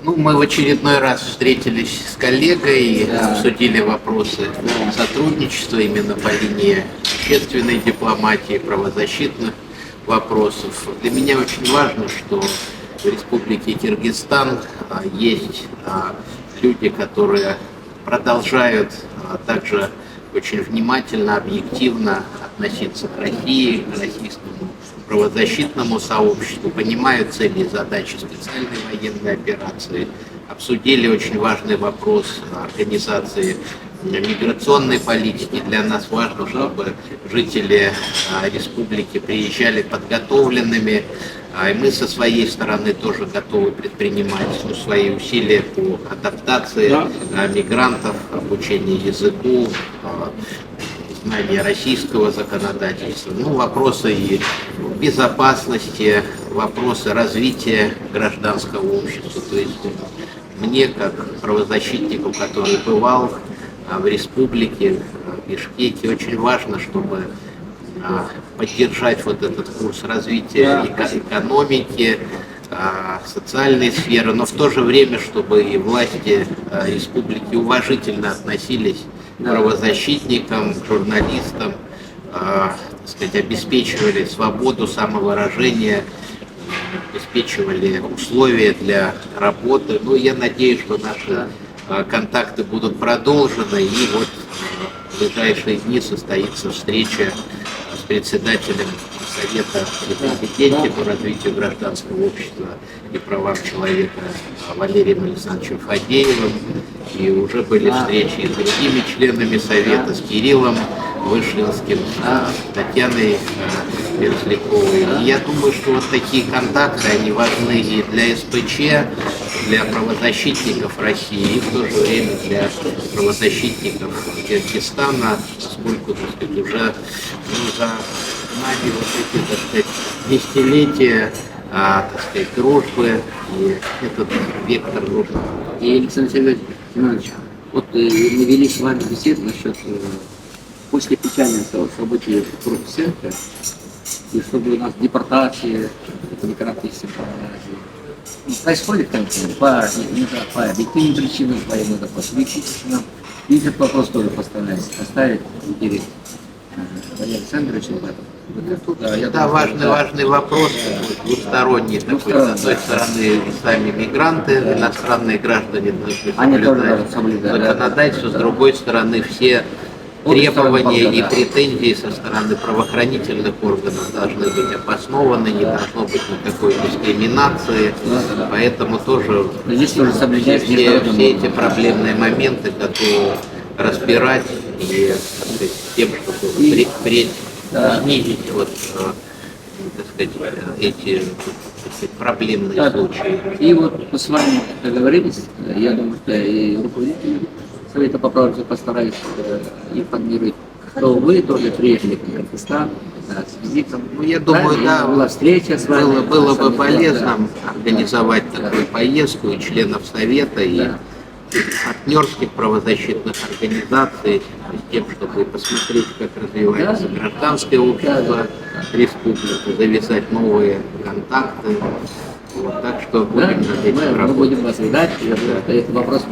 Ну, мы в очередной раз встретились с коллегой, обсудили вопросы сотрудничества именно по линии общественной дипломатии, правозащитных вопросов. Для меня очень важно, что в Республике Киргизстан есть люди, которые продолжают также очень внимательно, объективно относиться к России, к российскому правозащитному сообществу, понимают цели и задачи специальной военной операции, обсудили очень важный вопрос организации миграционной политики. Для нас важно, чтобы жители республики приезжали подготовленными, и мы со своей стороны тоже готовы предпринимать свои усилия по адаптации мигрантов, обучению языку, знания российского законодательства, вопросы и безопасности, вопросы развития гражданского общества. То есть мне, как правозащитнику, который бывал в республике, в Бишкеке, очень важно, чтобы поддержать вот этот курс развития экономики, социальной сферы, но в то же время, чтобы и власти республики уважительно относились к правозащитникам, к журналистам, обеспечивали свободу самовыражения, обеспечивали условия для работы. Я надеюсь, что наши контакты будут продолжены, и вот в ближайшие дни состоится встреча с председателем Совета при президенте по развитию гражданского общества и правам человека Валерием Александровичем Фадеевым. И уже были встречи и с другими членами Совета, с Кириллом Вышинским, с Татьяной Мерзляковой. И я думаю, что вот такие контакты, они важны и для СПЧ, для правозащитников России, и в то же время для правозащитников Киргизстана, поскольку, уже за нами вот эти, десятилетия, дружбы, и этот вектор нужен. И Александр Семенович, вот мы вели с вами беседу насчет после печальных событий в Турции, и чтобы у нас депортации, демократические происходит, конечно, по объективным причинам, по иногда по субъективным. И этот вопрос тоже поставить перед Валерием Александровичем. Да, важный вопрос, двусторонний такой. С одной стороны, сами мигранты, иностранные граждане должны соблюдать законодательство, с другой стороны, все требования и претензии со стороны правоохранительных органов должны быть обоснованы, не должно быть никакой дискриминации, поэтому тоже все эти проблемные моменты готовы разбирать и тем, чтобы впредь снизить эти проблемные случаи. И вот мы с вами договорились, я думаю, что и руководители Совета по правосудию постарались информировать, что вы тоже приехали в Киргизстан с визитом. Я думаю, была встреча с вами. Было бы полезно организовать такую поездку и членов Совета, и партнерских правозащитных организаций, с тем, чтобы посмотреть, как развивается гражданское общество республики, завязать новые контакты. Так что будем над этим работать. Мы будем вас ждать, этот вопрос